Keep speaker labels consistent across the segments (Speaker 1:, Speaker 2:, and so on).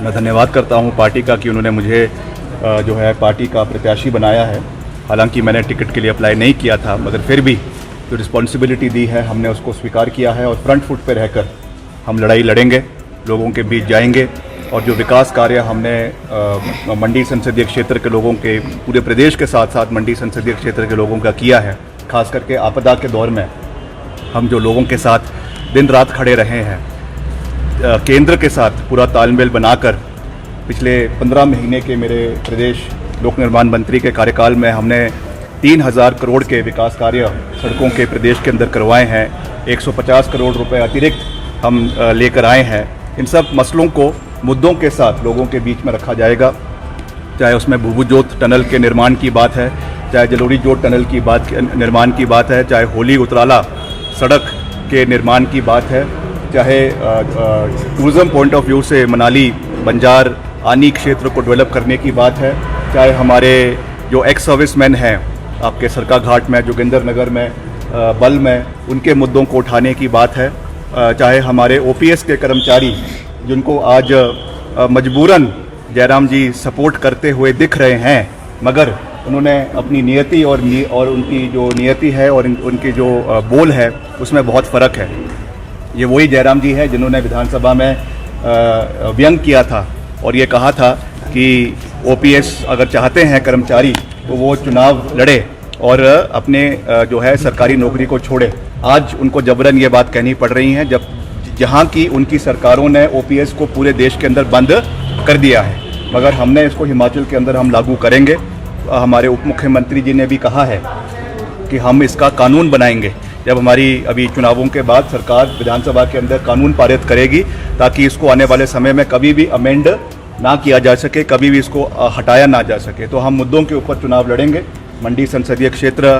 Speaker 1: मैं धन्यवाद करता हूं पार्टी का कि उन्होंने मुझे जो है पार्टी का प्रत्याशी बनाया है। हालांकि मैंने टिकट के लिए अप्लाई नहीं किया था, मगर फिर भी जो रिस्पॉन्सिबिलिटी दी है हमने उसको स्वीकार किया है और फ्रंट फुट पे रहकर हम लड़ाई लड़ेंगे, लोगों के बीच जाएंगे और जो विकास कार्य हमने मंडी संसदीय क्षेत्र के लोगों के, पूरे प्रदेश के साथ साथ मंडी संसदीय क्षेत्र के लोगों का किया है, खास करके आपदा के दौर में हम जो लोगों के साथ दिन रात खड़े रहे हैं, केंद्र के साथ पूरा तालमेल बनाकर पिछले 15 महीने के मेरे प्रदेश लोक निर्माण मंत्री के कार्यकाल में हमने 3000 करोड़ के विकास कार्य सड़कों के प्रदेश के अंदर करवाए हैं। 150 करोड़ रुपए अतिरिक्त हम लेकर आए हैं। इन सब मसलों को, मुद्दों के साथ लोगों के बीच में रखा जाएगा, चाहे उसमें भूभुजोत टनल के निर्माण की बात है, चाहे जलोड़ी जोत टनल की निर्माण की बात है, चाहे होली उतराला सड़क के निर्माण की बात है, चाहे टूरिज़्म पॉइंट ऑफ व्यू से मनाली बंजार आनी क्षेत्र को डेवलप करने की बात है, चाहे हमारे जो एक्स सर्विसमैन हैं आपके सरका घाट में, जोगिंदर नगर में, बल में, उनके मुद्दों को उठाने की बात है, चाहे हमारे ओपीएस के कर्मचारी जिनको आज मजबूरन जयराम जी सपोर्ट करते हुए दिख रहे हैं, मगर उन्होंने अपनी नियति और उनकी जो नियति है और उनकी जो बोल है उसमें बहुत फ़र्क है। ये वही जयराम जी है जिन्होंने विधानसभा में व्यंग किया था और ये कहा था कि ओपीएस अगर चाहते हैं कर्मचारी तो वो चुनाव लड़े और अपने जो है सरकारी नौकरी को छोड़े। आज उनको जबरन ये बात कहनी पड़ रही है जब जहाँ की उनकी सरकारों ने ओपीएस को पूरे देश के अंदर बंद कर दिया है, मगर हमने इसको हिमाचल के अंदर हम लागू करेंगे। हमारे उप मुख्यमंत्री जी ने भी कहा है कि हम इसका कानून बनाएंगे जब हमारी अभी चुनावों के बाद सरकार विधानसभा के अंदर कानून पारित करेगी, ताकि इसको आने वाले समय में कभी भी अमेंड ना किया जा सके, कभी भी इसको हटाया ना जा सके। तो हम मुद्दों के ऊपर चुनाव लड़ेंगे। मंडी संसदीय क्षेत्र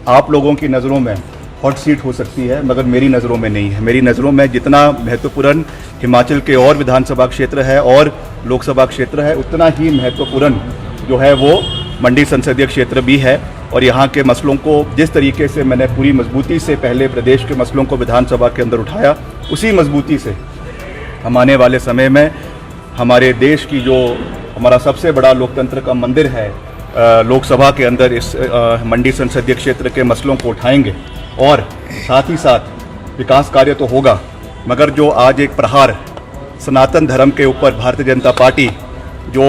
Speaker 1: आप लोगों की नज़रों में हॉट सीट हो सकती है, मगर मेरी नज़रों में नहीं है। मेरी नज़रों में जितना महत्वपूर्ण हिमाचल के और विधानसभा क्षेत्र है और लोकसभा क्षेत्र है, उतना ही महत्वपूर्ण जो है वो मंडी संसदीय क्षेत्र भी है। और यहाँ के मसलों को जिस तरीके से मैंने पूरी मजबूती से पहले प्रदेश के मसलों को विधानसभा के अंदर उठाया, उसी मजबूती से हम आने वाले समय में हमारे देश की जो हमारा सबसे बड़ा लोकतंत्र का मंदिर है लोकसभा के अंदर, इस मंडी संसदीय क्षेत्र के मसलों को उठाएंगे। और साथ ही साथ विकास कार्य तो होगा, मगर जो आज एक प्रहार सनातन धर्म के ऊपर भारतीय जनता पार्टी जो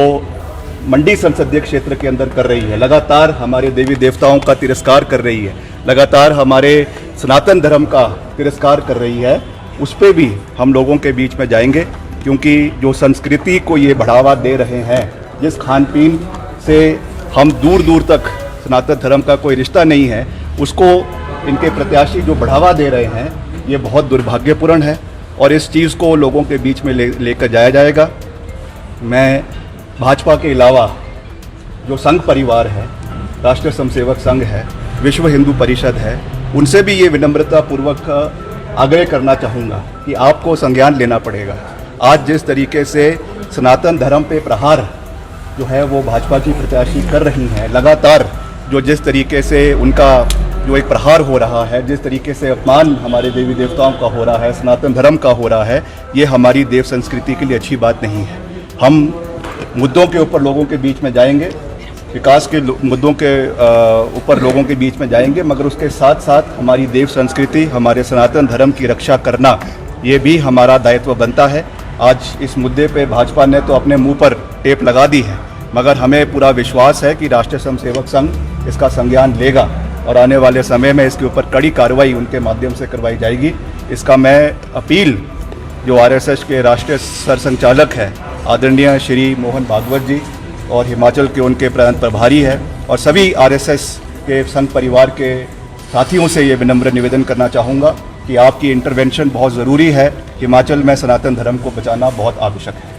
Speaker 1: मंडी संसदीय क्षेत्र के अंदर कर रही है, लगातार हमारे देवी देवताओं का तिरस्कार कर रही है, लगातार हमारे सनातन धर्म का तिरस्कार कर रही है, उस पर भी हम लोगों के बीच में जाएंगे। क्योंकि जो संस्कृति को ये बढ़ावा दे रहे हैं, जिस खान पीन से हम दूर दूर तक सनातन धर्म का कोई रिश्ता नहीं है, उसको इनके प्रत्याशी जो बढ़ावा दे रहे हैं, ये बहुत दुर्भाग्यपूर्ण है और इस चीज़ को लोगों के बीच में लेकर जाया जाएगा। मैं भाजपा के अलावा जो संघ परिवार है, राष्ट्रीय स्वयंसेवक संघ है, विश्व हिंदू परिषद है, उनसे भी ये विनम्रतापूर्वक आग्रह करना चाहूँगा कि आपको संज्ञान लेना पड़ेगा। आज जिस तरीके से सनातन धर्म पे प्रहार जो है वो भाजपा की प्रत्याशी कर रही हैं, लगातार जो जिस तरीके से उनका जो एक प्रहार हो रहा है, जिस तरीके से अपमान हमारे देवी देवताओं का हो रहा है, सनातन धर्म का हो रहा है, ये हमारी देव संस्कृति के लिए अच्छी बात नहीं है। हम मुद्दों के ऊपर लोगों के बीच में जाएंगे, विकास के मुद्दों के ऊपर लोगों के बीच में जाएंगे, मगर उसके साथ साथ हमारी देव संस्कृति, हमारे सनातन धर्म की रक्षा करना, ये भी हमारा दायित्व बनता है। आज इस मुद्दे पे भाजपा ने तो अपने मुंह पर टेप लगा दी है, मगर हमें पूरा विश्वास है कि राष्ट्रीय स्वयंसेवक संघ इसका संज्ञान लेगा और आने वाले समय में इसके ऊपर कड़ी कार्रवाई उनके माध्यम से करवाई जाएगी। इसका मैं अपील जो आरएसएस के राष्ट्रीय सरसंचालक है आदरणीय श्री मोहन भागवत जी और हिमाचल के उनके प्रांत प्रभारी है और सभी आरएसएस के संघ परिवार के साथियों से ये विनम्र निवेदन करना चाहूँगा कि आपकी इंटरवेंशन बहुत ज़रूरी है। हिमाचल में सनातन धर्म को बचाना बहुत आवश्यक है।